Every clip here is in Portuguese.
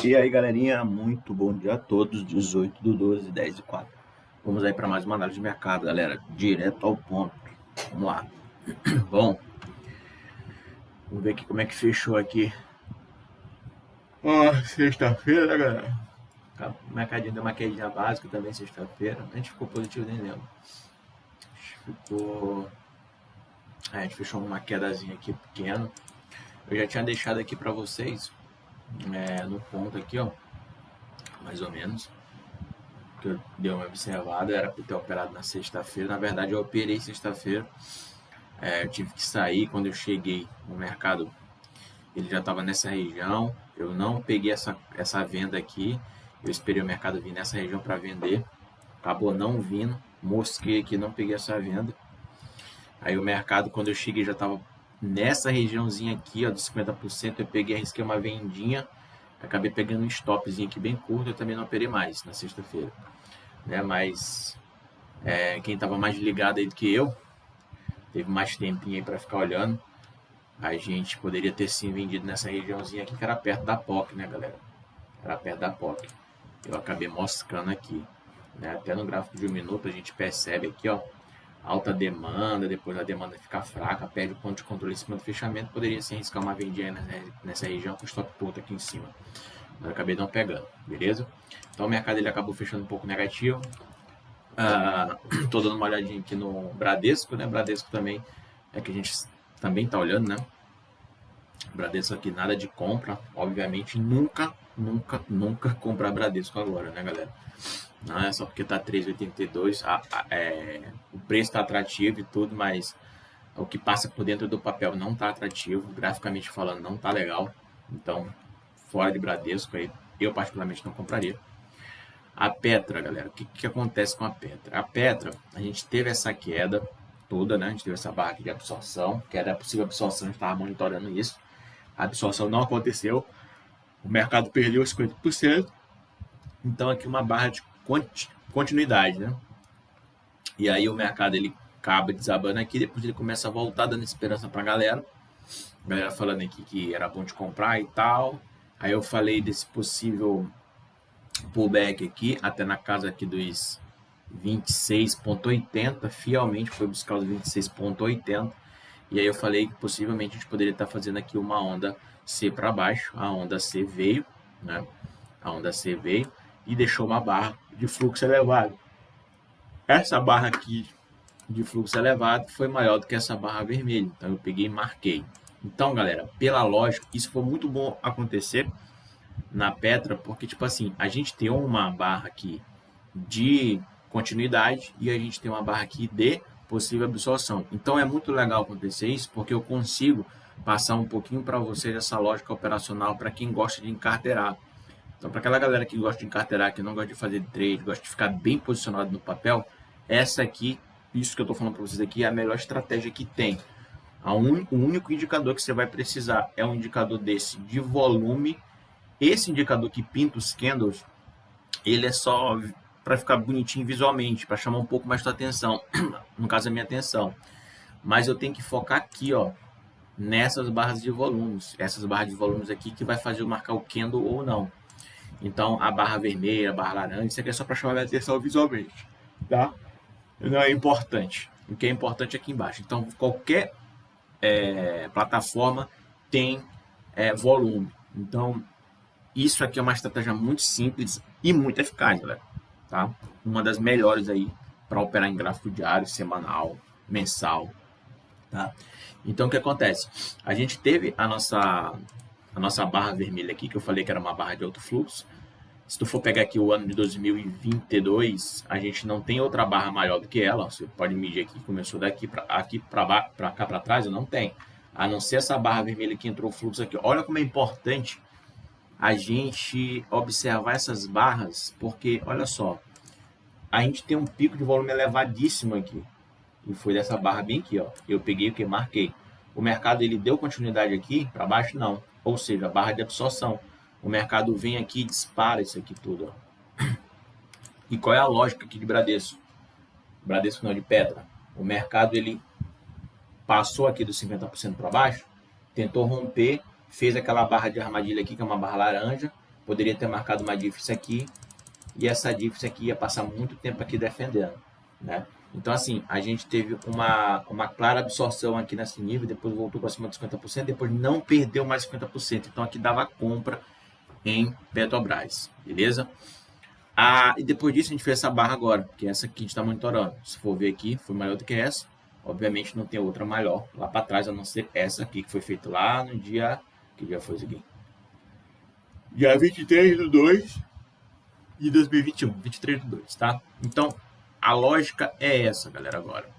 E aí, galerinha, muito bom dia a todos, 18/12, 10h04. Vamos aí para mais uma análise de mercado, galera, direto ao ponto. Vamos lá. Bom, vamos ver aqui como é que fechou aqui. Sexta-feira, né, galera? O mercadinho deu uma quedinha básica também sexta-feira. A gente ficou positivo, nem lembro. A gente fechou uma quedazinha aqui pequena. Eu já tinha deixado aqui para vocês, no ponto aqui, ó, mais ou menos, que eu dei uma observada, era para ter operado na sexta-feira. Na verdade, eu operei sexta-feira. Eu tive que sair. Quando eu cheguei no mercado, ele já estava nessa região. Eu não peguei essa venda aqui. Eu esperei o mercado vir nessa região para vender. Acabou não vindo. Mosquei aqui, não peguei essa venda. Aí o mercado, quando eu cheguei, já estava nessa regiãozinha aqui, ó, de 50%. Eu peguei, arrisquei uma vendinha. Acabei pegando um stopzinho aqui bem curto. Eu também não operei mais na sexta-feira, né? Mas quem estava mais ligado aí do que eu, teve mais tempinho aí para ficar olhando. A gente poderia ter sim vendido nessa regiãozinha aqui, que era perto da POC, né, galera? Era perto da POC. Eu acabei moscando aqui, né? Até no gráfico de 1 minuto a gente percebe aqui, ó, alta demanda, depois a demanda fica fraca, perde o ponto de controle em cima do fechamento. Poderia sim arriscar uma vendinha nessa região com o stop ponto aqui em cima. Mas eu acabei não pegando, beleza? Então o mercado ele acabou fechando um pouco negativo. Tô dando uma olhadinha aqui no Bradesco, né? Bradesco também é que a gente também tá olhando, né? Bradesco aqui nada de compra, obviamente nunca comprar Bradesco agora, né, galera? Não é só porque tá 3,82, o preço tá atrativo e tudo, mas o que passa por dentro do papel não tá atrativo, graficamente falando não tá legal. Então, fora de Bradesco aí, eu particularmente não compraria. A Petra, galera, o que acontece com a Petra? A Petra, a gente teve essa queda toda, né? A gente teve essa barra aqui de absorção, que era possível absorção, a gente estava monitorando isso. A absorção não aconteceu, o mercado perdeu 50%. Então aqui uma barra de continuidade, né? E aí o mercado ele acaba desabando aqui, depois ele começa a voltar dando esperança para a galera falando aqui que era bom de comprar e tal. Aí eu falei desse possível pullback aqui, até na casa aqui dos 26,80, fielmente foi buscar os 26,80. E aí eu falei que possivelmente a gente poderia estar fazendo aqui uma onda C para baixo. A onda C veio, né? A onda C veio e deixou uma barra de fluxo elevado. Essa barra aqui de fluxo elevado foi maior do que essa barra vermelha. Então eu peguei e marquei. Então, galera, pela lógica, isso foi muito bom acontecer na Petra, porque, tipo assim, a gente tem uma barra aqui de continuidade e a gente tem uma barra aqui de possível absorção. Então, é muito legal acontecer isso, porque eu consigo passar um pouquinho para vocês essa lógica operacional para quem gosta de encarteirar. Então, para aquela galera que gosta de encarteirar, que não gosta de fazer trade, gosta de ficar bem posicionado no papel, essa aqui, isso que eu estou falando para vocês aqui, é a melhor estratégia que tem. O único indicador que você vai precisar é um indicador desse de volume. Esse indicador que pinta os candles, ele é só para ficar bonitinho visualmente, para chamar um pouco mais da atenção, no caso a minha atenção. Mas eu tenho que focar aqui, ó, nessas barras de volumes, essas barras de volumes aqui que vai fazer eu marcar o candle ou não. Então a barra vermelha, a barra laranja, isso aqui é só para chamar a minha atenção visualmente, tá? Não é importante. O que é importante é aqui embaixo. Então qualquer plataforma tem volume. Então isso aqui é uma estratégia muito simples e muito eficaz, galera. Tá? Uma das melhores aí para operar em gráfico diário, semanal, mensal. Tá? Então, o que acontece? A gente teve a nossa barra vermelha aqui, que eu falei que era uma barra de alto fluxo. Se tu for pegar aqui o ano de 2022, a gente não tem outra barra maior do que ela. Você pode medir aqui, começou daqui para cá para trás, não tem. A não ser essa barra vermelha que entrou o fluxo aqui. Olha como é importante a gente observar essas barras, porque, olha só, a gente tem um pico de volume elevadíssimo aqui, e foi dessa barra bem aqui, ó, eu peguei o que marquei. O mercado, ele deu continuidade aqui, para baixo não, ou seja, a barra de absorção. O mercado vem aqui e dispara isso aqui tudo, ó. E qual é a lógica aqui de Bradesco? Bradesco não, de Petra. O mercado, ele passou aqui dos 50% para baixo, tentou romper, fez aquela barra de armadilha aqui, que é uma barra laranja, poderia ter marcado uma difference aqui, e essa difference aqui ia passar muito tempo aqui defendendo, né? Então, assim, a gente teve uma clara absorção aqui nesse nível, depois voltou para cima de 50%, depois não perdeu mais 50%. Então, aqui dava compra em Petrobras, beleza? E depois disso, a gente fez essa barra agora, que é essa aqui que a gente está monitorando. Se for ver aqui, foi maior do que essa. Obviamente, não tem outra maior lá para trás, a não ser essa aqui, que foi feita lá no dia... Que dia foi isso aqui? Dia 23/2 de 2021, 23/2, tá? Então, a lógica é essa, galera, agora.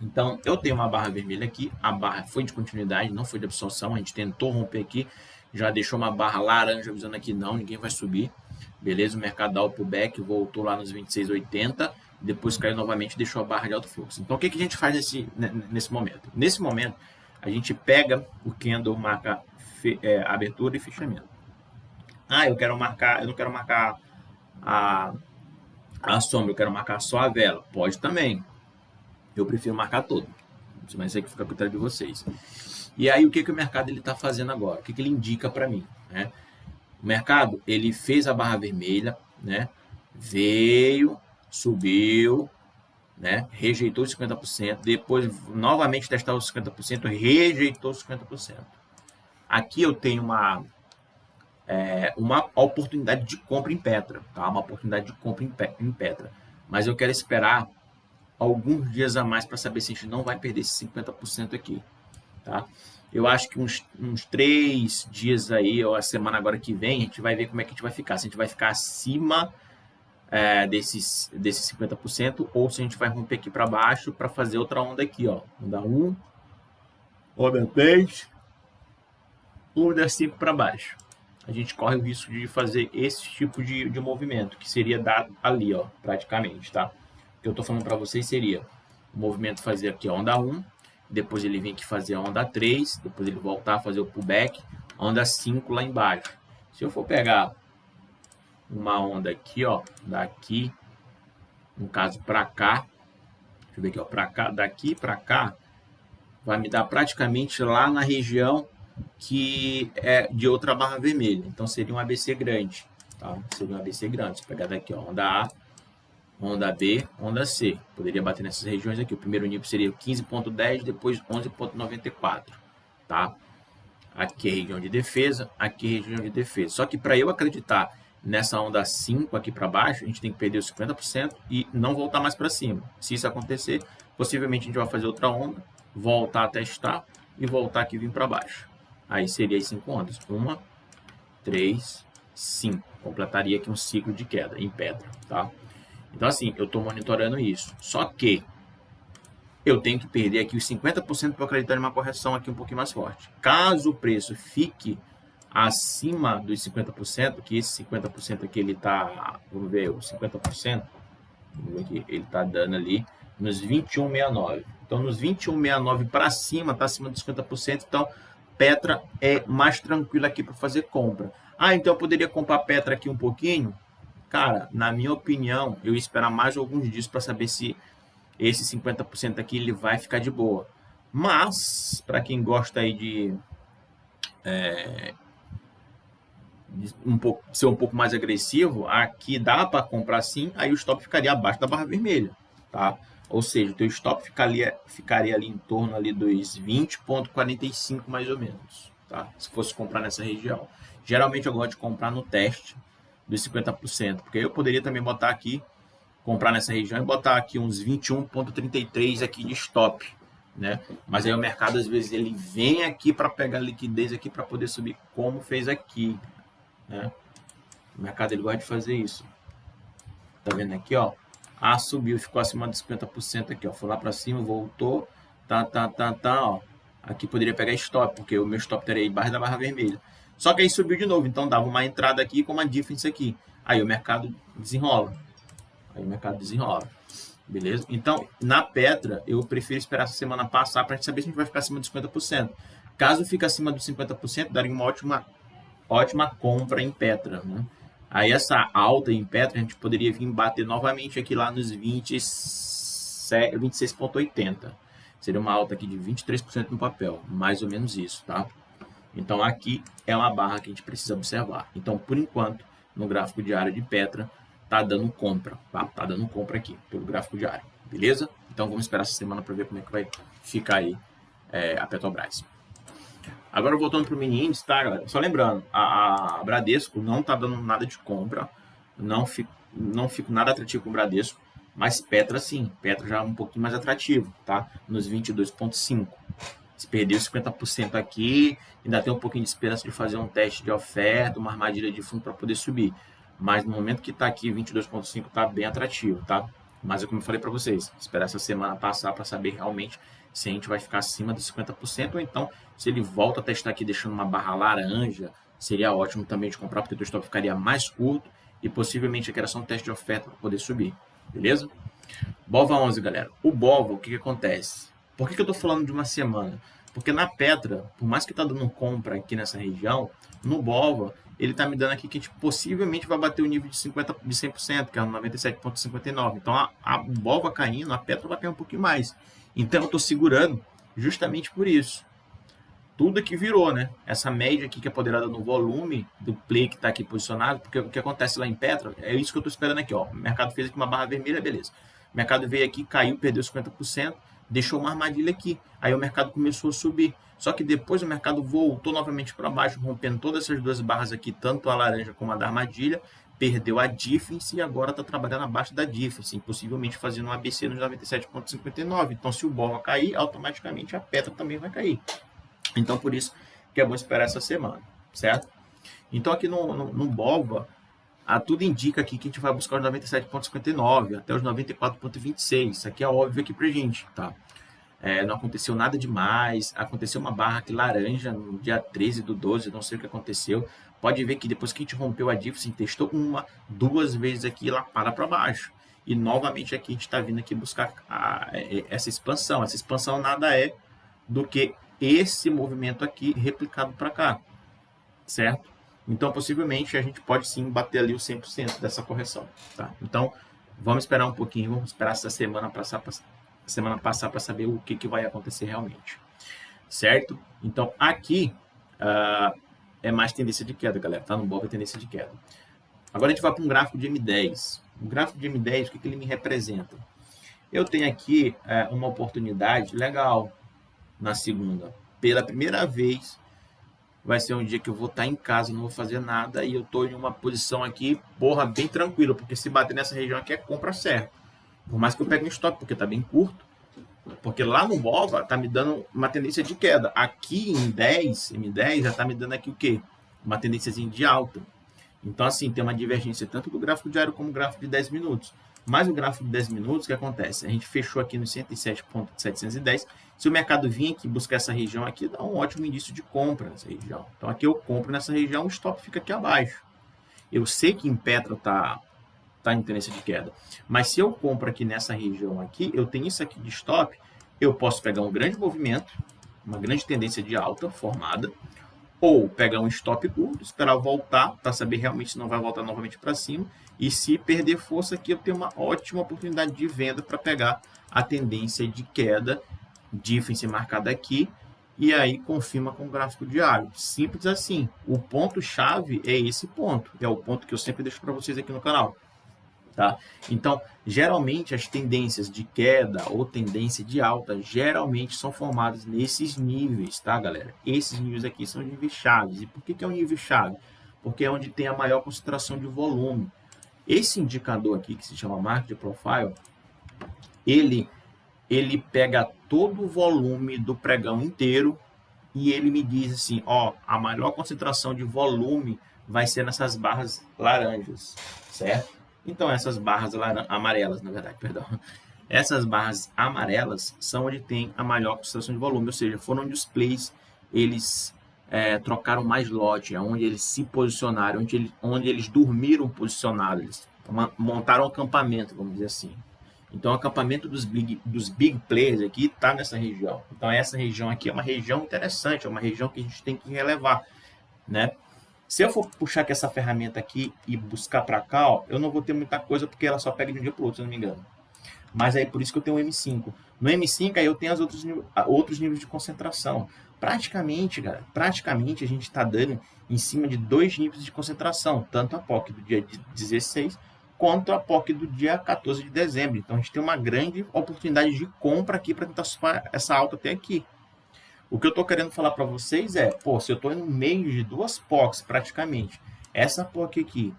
Então, eu tenho uma barra vermelha aqui, a barra foi de continuidade, não foi de absorção, a gente tentou romper aqui, já deixou uma barra laranja avisando aqui, não, ninguém vai subir, beleza? O mercado dá o pullback, voltou lá nos 26,80, depois caiu novamente e deixou a barra de alto fluxo. Então, o que a gente faz nesse momento? Nesse momento, a gente pega o candle, marca abertura e fechamento. Eu não quero marcar a sombra, eu quero marcar só a vela. Pode também. Eu prefiro marcar todo. Mas isso aqui fica a critério de vocês. E aí, o que o mercado está fazendo agora? O que ele indica para mim? Né? O mercado, ele fez a barra vermelha, né? Veio, subiu, né? Rejeitou os 50%, depois novamente testou os 50%, rejeitou os 50%. Aqui eu tenho uma oportunidade de compra em Petra, tá? Uma oportunidade de compra em Petra. Mas eu quero esperar alguns dias a mais para saber se a gente não vai perder esse 50% aqui, tá? Eu acho que uns 3 dias aí, ou a semana agora que vem, a gente vai ver como é que a gente vai ficar. Se a gente vai ficar acima desses 50%, ou se a gente vai romper aqui para baixo para fazer outra onda aqui, ó. Onda 1, onda 3, onda 5 para baixo. A gente corre o risco de fazer esse tipo de movimento, que seria dado ali, ó, praticamente, tá? O que eu tô falando para vocês seria o movimento fazer aqui a onda 1, depois ele vem aqui fazer a onda 3, depois ele voltar a fazer o pullback, onda 5 lá embaixo. Se eu for pegar uma onda aqui, ó, daqui, no caso para cá, deixa eu ver aqui, ó, para cá, daqui para cá, vai me dar praticamente lá na região que é de outra barra vermelha. Então seria um ABC grande, tá? Seria um ABC grande. Se pegar daqui, ó, onda A, onda B, onda C. Poderia bater nessas regiões aqui. O primeiro nível seria 15,10, depois 11,94, tá? Aqui é região de defesa, aqui é região de defesa. Só que para eu acreditar nessa onda 5 aqui para baixo, a gente tem que perder os 50% e não voltar mais para cima. Se isso acontecer, possivelmente a gente vai fazer outra onda, voltar a testar e voltar aqui e vir para baixo. Aí seria as 5 ondas. 1, 3, 5. Completaria aqui um ciclo de queda em Petra, tá? Então, assim, eu estou monitorando isso. Só que eu tenho que perder aqui os 50% para acreditar em uma correção aqui um pouquinho mais forte. Caso o preço fique acima dos 50%, que esse 50% aqui ele está, vamos ver, o 50%, vamos ver aqui, ele está dando ali nos 21,69. Então, nos 21,69 para cima, está acima dos 50%, então Petra é mais tranquilo aqui para fazer compra. Então eu poderia comprar Petra aqui um pouquinho? Cara, na minha opinião, eu ia esperar mais alguns dias para saber se esse 50% aqui ele vai ficar de boa. Mas, para quem gosta aí de ser um pouco mais agressivo, aqui dá para comprar sim, aí o stop ficaria abaixo da barra vermelha, tá? Ou seja, o teu stop ficaria ali em torno ali dos 20,45 mais ou menos, tá? Se fosse comprar nessa região. Geralmente eu gosto de comprar no teste dos 50%, porque eu poderia também botar aqui, comprar nessa região e botar aqui uns 21,33 aqui de stop, né? Mas aí o mercado às vezes ele vem aqui para pegar liquidez aqui para poder subir, como fez aqui, né? O mercado ele gosta de fazer isso. Tá vendo aqui, ó? Subiu, ficou acima de 50% aqui, ó. Foi lá para cima, voltou, ó. Aqui poderia pegar stop, porque o meu stop estaria embaixo da barra vermelha. Só que aí subiu de novo, então dava uma entrada aqui com uma difference aqui. Aí o mercado desenrola. Beleza? Então, na Petra, eu prefiro esperar essa semana passar para a gente saber se a gente vai ficar acima dos 50%. Caso fique acima dos 50%, daria uma ótima compra em Petra, né? Aí essa alta em Petra, a gente poderia vir bater novamente aqui lá nos 26,80. Seria uma alta aqui de 23% no papel, mais ou menos isso, tá? Então aqui é uma barra que a gente precisa observar. Então, por enquanto, no gráfico diário de Petra, tá dando compra, tá? Tá dando compra aqui, pelo gráfico diário, beleza? Então vamos esperar essa semana para ver como é que vai ficar aí a Petrobras. Agora voltando para o mini índice, tá, galera? Só lembrando, a Bradesco não tá dando nada de compra, não fico nada atrativo com o Bradesco, mas Petra sim, Petra já é um pouquinho mais atrativo, tá? Nos 22,5. Se perdeu 50% aqui, ainda tem um pouquinho de esperança de fazer um teste de oferta, uma armadilha de fundo para poder subir. Mas no momento que está aqui, 22,5 está bem atrativo, tá? Mas é como eu falei para vocês, esperar essa semana passar para saber realmente se a gente vai ficar acima dos 50% ou então se ele volta a testar aqui deixando uma barra laranja, seria ótimo também de comprar, porque o stop ficaria mais curto e possivelmente aqui era só um teste de oferta para poder subir, beleza? BOVA 11, galera. O BOVA, o que acontece? Por que eu estou falando de uma semana? Porque na Petra, por mais que está dando compra aqui nessa região, no BOVA, ele está me dando aqui que a gente possivelmente vai bater o nível de 100%, que é 97,59. Então, a BOVA caindo, a Petra vai cair um pouquinho mais. Então, eu estou segurando justamente por isso. Tudo aqui virou, né? Essa média aqui que é apoderada no volume do play que está aqui posicionado, porque o que acontece lá em Petra, é isso que eu estou esperando aqui, ó. O mercado fez aqui uma barra vermelha, beleza. O mercado veio aqui, caiu, perdeu 50%, deixou uma armadilha aqui. Aí o mercado começou a subir. Só que depois o mercado voltou novamente para baixo, rompendo todas essas duas barras aqui, tanto a laranja como a da armadilha, perdeu a difference e agora está trabalhando abaixo da difference, possivelmente fazendo um ABC nos 97,59. Então, se o BOVA cair, automaticamente a Petra também vai cair. Então, por isso que é bom esperar essa semana, certo? Então, aqui no BOVA, tudo indica aqui que a gente vai buscar os 97,59 até os 94,26. Isso aqui é óbvio aqui pra gente, tá? Não aconteceu nada demais. Aconteceu uma barra aqui laranja no dia 13 do 12, não sei o que aconteceu. Pode ver que depois que a gente rompeu a difference, testou duas vezes aqui, ela para baixo. E novamente aqui a gente está vindo aqui buscar essa expansão. Essa expansão nada é do que esse movimento aqui replicado para cá, certo? Então, possivelmente, a gente pode sim bater ali os 100% dessa correção, tá? Então, vamos esperar um pouquinho, vamos esperar essa semana passar para saber o que vai acontecer realmente, certo? Então, aqui é mais tendência de queda, galera, tá? No BOVA é tendência de queda. Agora a gente vai para um gráfico de M10. O gráfico de M10, o que ele me representa? Eu tenho aqui uma oportunidade legal na segunda. Pela primeira vez, vai ser um dia que eu vou estar em casa, não vou fazer nada e eu estou em uma posição aqui, porra, bem tranquila, porque se bater nessa região aqui é compra certa. Por mais que eu pegue um stop, porque está bem curto, porque lá no BOVA está me dando uma tendência de queda. Aqui em M10 já está me dando aqui o quê? Uma tendênciazinha de alta. Então, assim, tem uma divergência tanto do gráfico diário como do gráfico de 10 minutos. Mas o gráfico de 10 minutos, o que acontece? A gente fechou aqui no 107,710. Se o mercado vir aqui buscar essa região aqui, dá um ótimo indício de compra nessa região. Então, aqui eu compro nessa região, o stop fica aqui abaixo. Eu sei que em Petra está em tendência de queda. Mas se eu compro aqui nessa região aqui, eu tenho isso aqui de stop, eu posso pegar um grande movimento, uma grande tendência de alta formada, ou pegar um stop curto, esperar voltar, para saber realmente se não vai voltar novamente para cima, e se perder força aqui, eu tenho uma ótima oportunidade de venda para pegar a tendência de queda, difference marcada aqui, e aí confirma com o gráfico diário. Simples assim. O ponto-chave é esse ponto, é o ponto que eu sempre deixo para vocês aqui no canal. Tá? Então, geralmente as tendências de queda ou tendência de alta geralmente são formadas nesses níveis, tá, galera? Esses níveis aqui são níveis chaves. E por que é um nível chave? Porque é onde tem a maior concentração de volume. Esse indicador aqui, que se chama Market Profile, ele pega todo o volume do pregão inteiro e ele me diz assim, ó, a maior concentração de volume vai ser nessas barras laranjas, certo? Então, essas barras amarelas, na verdade, perdão. Essas barras amarelas são onde tem a maior concentração de volume, ou seja, foram onde os plays eles trocaram mais lote, onde eles se posicionaram, onde eles dormiram posicionados, eles montaram um acampamento, vamos dizer assim. Então, o acampamento dos big players aqui está nessa região. Então, essa região aqui é uma região interessante, é uma região que a gente tem que relevar, né? Se eu for puxar aqui essa ferramenta aqui e buscar para cá, ó, eu não vou ter muita coisa porque ela só pega de um dia para o outro, se eu não me engano. Mas aí por isso que eu tenho o M5. No M5 aí eu tenho outros níveis de concentração. praticamente, cara, praticamente a gente está dando em cima de 2 níveis de concentração, tanto a POC do dia 16 quanto a POC do dia 14 de dezembro. Então a gente tem uma grande oportunidade de compra aqui para tentar surfar essa alta até aqui. O que eu estou querendo falar para vocês é, pô, se eu estou no meio de 2 POCs praticamente, essa POC aqui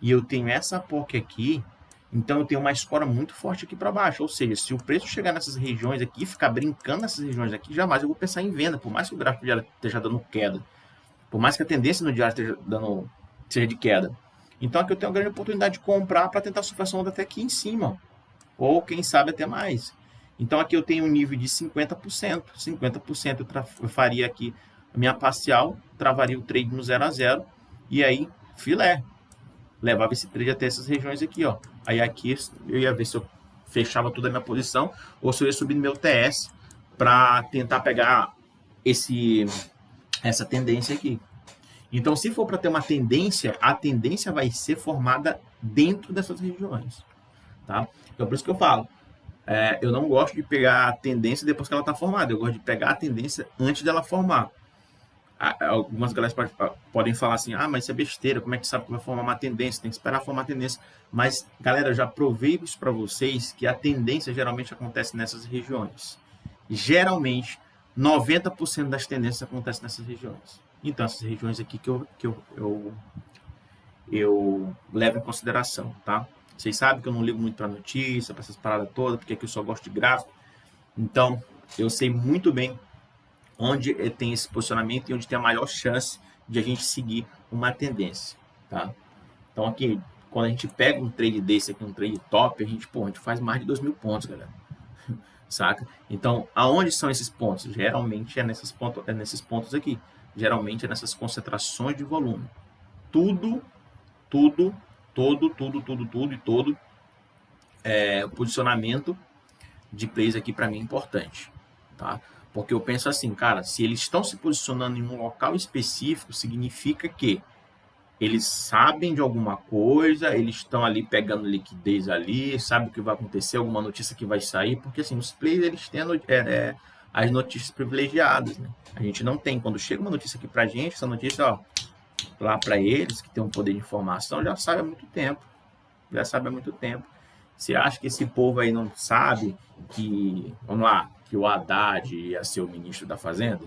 e eu tenho essa POC aqui, então eu tenho uma escora muito forte aqui para baixo. Ou seja, se o preço chegar nessas regiões aqui, ficar brincando nessas regiões aqui, jamais eu vou pensar em venda, por mais que o gráfico diário esteja dando queda, por mais que a tendência no diário esteja dando, seja de queda. Então aqui eu tenho uma grande oportunidade de comprar para tentar surfar essa onda até aqui em cima, ou quem sabe até mais. Então aqui eu tenho um nível de 50%. 50% eu faria aqui a minha parcial, travaria o trade no 0 a 0 e aí filé. Levava esse trade até essas regiões aqui, ó. Aí aqui eu ia ver se eu fechava toda a minha posição ou se eu ia subir no meu TS para tentar pegar essa tendência aqui. Então, se for para ter uma tendência, a tendência vai ser formada dentro dessas regiões, tá? Então, por isso que eu falo, eu não gosto de pegar a tendência depois que ela está formada, eu gosto de pegar a tendência antes dela formar. Algumas galera podem falar assim, mas isso é besteira, como é que sabe que vai formar uma tendência? Tem que esperar formar a tendência. Mas, galera, eu já provei isso para vocês, que a tendência geralmente acontece nessas regiões. Geralmente, 90% das tendências acontecem nessas regiões. Então, essas regiões aqui que eu levo em consideração, tá? Vocês sabem que eu não ligo muito para notícia, para essas paradas todas, porque aqui eu só gosto de gráfico. Então, eu sei muito bem onde tem esse posicionamento e onde tem a maior chance de a gente seguir uma tendência, tá? Então aqui, quando a gente pega um trade desse aqui, um trade top, a gente faz mais de 2.000 pontos, galera. Saca? Então, aonde são esses pontos? Geralmente é nesses pontos aqui. Geralmente é nessas concentrações de volume. Todo o posicionamento de plays aqui para mim é importante, tá? Porque eu penso assim, cara, se eles estão se posicionando em um local específico, significa que eles sabem de alguma coisa, eles estão ali pegando liquidez ali, sabem o que vai acontecer, alguma notícia que vai sair, porque assim, os players eles têm as notícias privilegiadas, né? A gente não tem. Quando chega uma notícia aqui pra gente, essa notícia, ó, lá para eles, que tem um poder de informação, já sabe há muito tempo. Já sabe há muito tempo. Você acha que esse povo aí não sabe que, vamos lá, que o Haddad ia ser o ministro da Fazenda?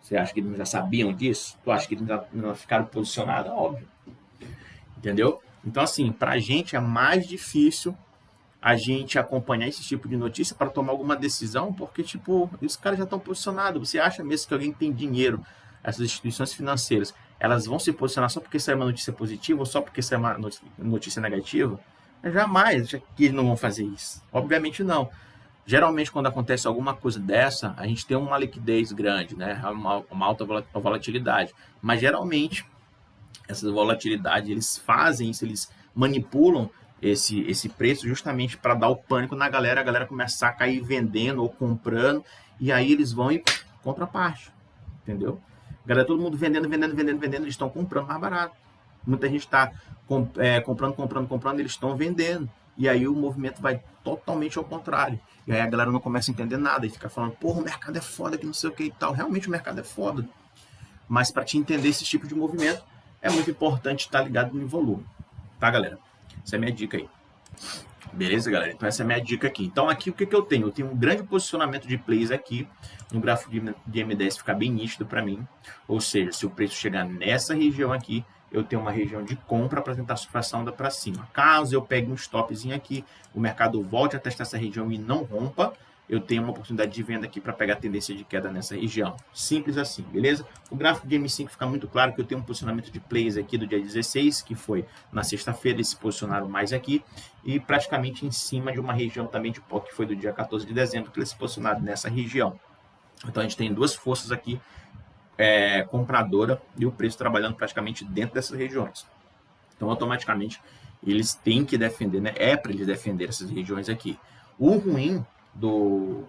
Você acha que eles já sabiam disso? Tu acha que eles não ficaram posicionados? Óbvio. Entendeu? Então, assim, pra gente é mais difícil a gente acompanhar esse tipo de notícia para tomar alguma decisão, porque, tipo, os caras já estão posicionados. Você acha mesmo que alguém que tem dinheiro, essas instituições financeiras, elas vão se posicionar só porque sai uma notícia positiva ou só porque sai uma notícia negativa? Jamais que eles não vão fazer isso. Obviamente não. Geralmente, quando acontece alguma coisa dessa, a gente tem uma liquidez grande, né? Uma alta volatilidade. Mas, geralmente, essa volatilidade, eles fazem isso, eles manipulam esse preço justamente para dar o pânico na galera, a galera começar a cair vendendo ou comprando, e aí eles vão e contraparte, entendeu? Galera, todo mundo vendendo, eles estão comprando mais barato. Muita gente está comprando, eles estão vendendo. E aí o movimento vai totalmente ao contrário. E aí a galera não começa a entender nada e fica falando, porra, o mercado é foda, que não sei o que e tal. Realmente o mercado é foda. Mas para te entender esse tipo de movimento, é muito importante estar ligado no volume. Tá, galera? Essa é a minha dica aí. Beleza, galera? Então essa é a minha dica aqui. Então aqui o que eu tenho? Eu tenho um grande posicionamento de plays aqui. No gráfico de M10 fica bem nítido para mim. Ou seja, se o preço chegar nessa região aqui, eu tenho uma região de compra para tentar surfar essa onda para cima. Caso eu pegue um stopzinho aqui, o mercado volte a testar essa região e não rompa, eu tenho uma oportunidade de venda aqui para pegar a tendência de queda nessa região. Simples assim, beleza? O gráfico de M5 fica muito claro que eu tenho um posicionamento de plays aqui do dia 16, que foi na sexta-feira, eles se posicionaram mais aqui, e praticamente em cima de uma região também de pó, que foi do dia 14 de dezembro, que eles se posicionaram nessa região. Então a gente tem duas forças aqui, compradora e o preço trabalhando praticamente dentro dessas regiões. Então, automaticamente, eles têm que defender, né? É para eles defender essas regiões aqui. O ruim do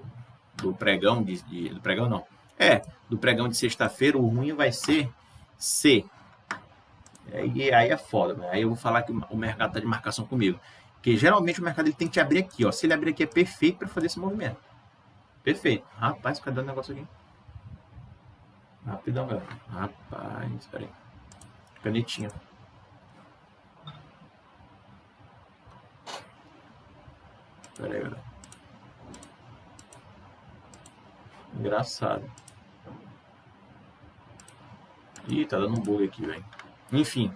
pregão do pregão não. Do pregão de sexta-feira, o ruim vai ser se. E aí é foda, né? Aí eu vou falar que o mercado está de marcação comigo. Porque geralmente o mercado ele tem que te abrir aqui, ó. Se ele abrir aqui é perfeito para fazer esse movimento. Perfeito. Rapaz, cadê o negócio aqui? Rapidão, galera. Rapaz, peraí. Canetinha. Peraí, galera. Engraçado. Ih, tá dando um bug aqui, velho. Enfim,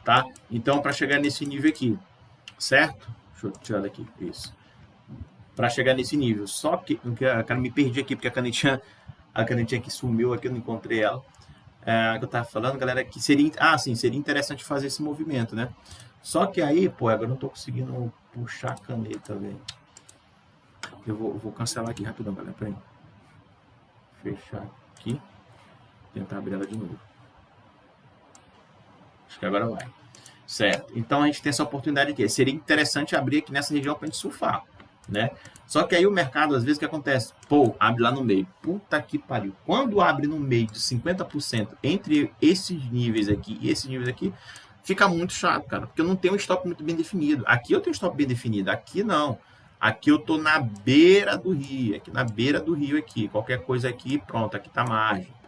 tá? Então, para chegar nesse nível aqui, certo? Deixa eu tirar daqui, isso. Para chegar nesse nível, só que, cara, me perdi aqui, porque a canetinha que sumiu aqui, eu não encontrei ela. Que eu tava falando, galera, que seria, sim, seria interessante fazer esse movimento, né? Só que aí, pô, agora eu não tô conseguindo puxar a caneta, velho. Eu vou cancelar aqui rapidão, galera, peraí. Fechar aqui, tentar abrir ela de novo. Acho que agora vai. Certo. Então a gente tem essa oportunidade aqui. Seria interessante abrir aqui nessa região para a gente surfar, né? Só que aí o mercado, às vezes, o que acontece? Pô, abre lá no meio. Puta que pariu. Quando abre no meio de 50% entre esses níveis aqui e esses níveis aqui, fica muito chato, cara. Porque eu não tenho um stop muito bem definido. Aqui eu tenho um stop bem definido. Aqui não. Aqui eu tô na beira do rio. Aqui na beira do rio aqui. Qualquer coisa aqui, pronto. Aqui tá a margem.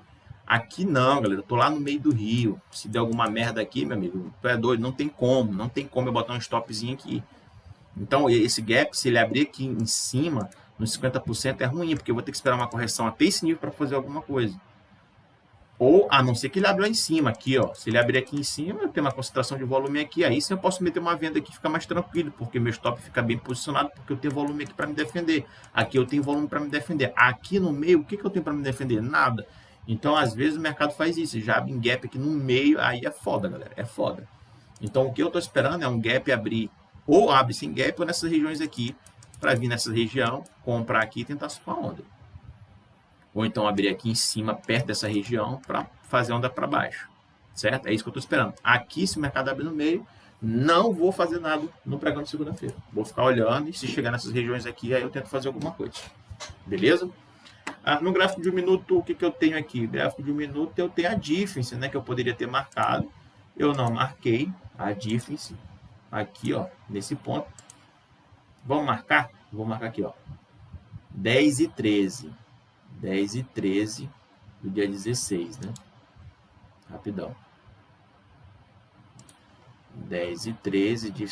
Aqui não, galera, eu tô lá no meio do rio. Se der alguma merda aqui, meu amigo, tu é doido, não tem como eu botar um stopzinho aqui. Então, esse gap, se ele abrir aqui em cima, nos 50% é ruim, porque eu vou ter que esperar uma correção até esse nível para fazer alguma coisa. Ou, a não ser que ele abra lá em cima, aqui, ó. Se ele abrir aqui em cima, eu tenho uma concentração de volume aqui, aí sim eu posso meter uma venda aqui e ficar mais tranquilo, porque meu stop fica bem posicionado, porque eu tenho volume aqui para me defender. Aqui eu tenho volume para me defender. Aqui no meio, o que eu tenho para me defender? Nada. Então, às vezes, o mercado faz isso. Já abre um gap aqui no meio, aí é foda, galera. É foda. Então, o que eu estou esperando é um gap abrir, ou abre sem gap, ou nessas regiões aqui, para vir nessa região, comprar aqui e tentar surfar onda. Ou então abrir aqui em cima, perto dessa região, para fazer onda para baixo. Certo? É isso que eu estou esperando. Aqui, se o mercado abrir no meio, não vou fazer nada no pregão de segunda-feira. Vou ficar olhando e se chegar nessas regiões aqui, aí eu tento fazer alguma coisa. Beleza? No gráfico de 1 minuto, o que eu tenho aqui? No gráfico de 1 minuto, eu tenho a difference, né? Que eu poderia ter marcado. Eu não marquei a difference aqui, ó, nesse ponto. Vamos marcar? Vou marcar aqui, ó. 10 e 13. 10 e 13 do dia 16, né? Rapidão. 10 e 13 de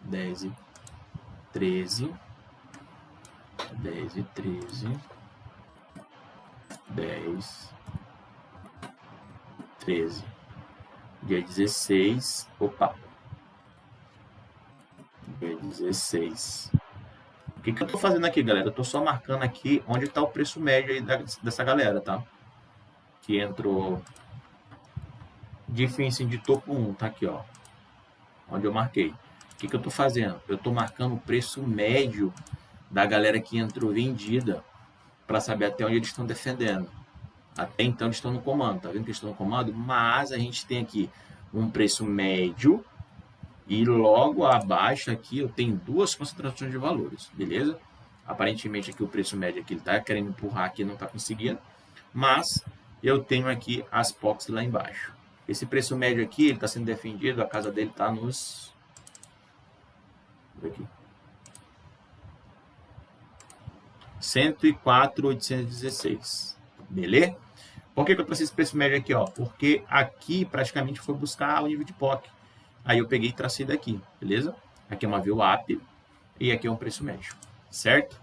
10 e 13. 10 e 13. 10, 13, dia 16, opa, dia 16. O que eu tô fazendo aqui, galera? Eu tô só marcando aqui onde está o preço médio aí dessa galera, tá? Que entrou difference de topo 1, tá aqui, ó, onde eu marquei. O que eu tô fazendo? Eu tô marcando o preço médio da galera que entrou vendida para saber até onde eles estão defendendo. Até então eles estão no comando, tá vendo que eles estão no comando? Mas a gente tem aqui um preço médio e logo abaixo aqui eu tenho duas concentrações de valores, beleza? Aparentemente aqui o preço médio aqui ele está querendo empurrar aqui, não está conseguindo, mas eu tenho aqui as POCs lá embaixo. Esse preço médio aqui ele está sendo defendido, a casa dele está nos... aqui. 104.816, beleza? Por que eu trouxe esse preço médio aqui, ó? Porque aqui praticamente foi buscar o nível de POC. Aí eu peguei e tracei daqui, beleza? Aqui é uma VWAP e aqui é um preço médio, certo?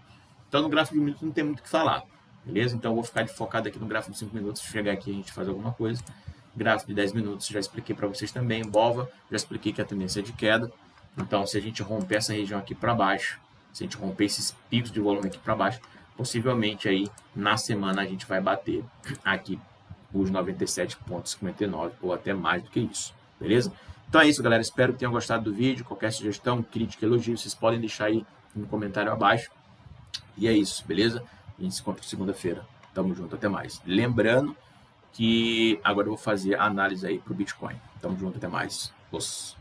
Então no gráfico de 1 minuto não tem muito o que falar, beleza? Então eu vou ficar focado aqui no gráfico de 5 minutos, se chegar aqui a gente faz alguma coisa. Gráfico de 10 minutos já expliquei para vocês também, BOVA, já expliquei que a tendência é de queda. Então se a gente romper essa região aqui para baixo, se a gente romper esses picos de volume aqui para baixo, possivelmente aí na semana a gente vai bater aqui os 97,59 ou até mais do que isso, beleza? Então é isso, galera, espero que tenham gostado do vídeo. Qualquer sugestão, crítica, elogio, vocês podem deixar aí no comentário abaixo. E é isso, beleza? A gente se encontra segunda-feira. Tamo junto, até mais. Lembrando que agora eu vou fazer a análise aí pro Bitcoin. Tamo junto, até mais. Os.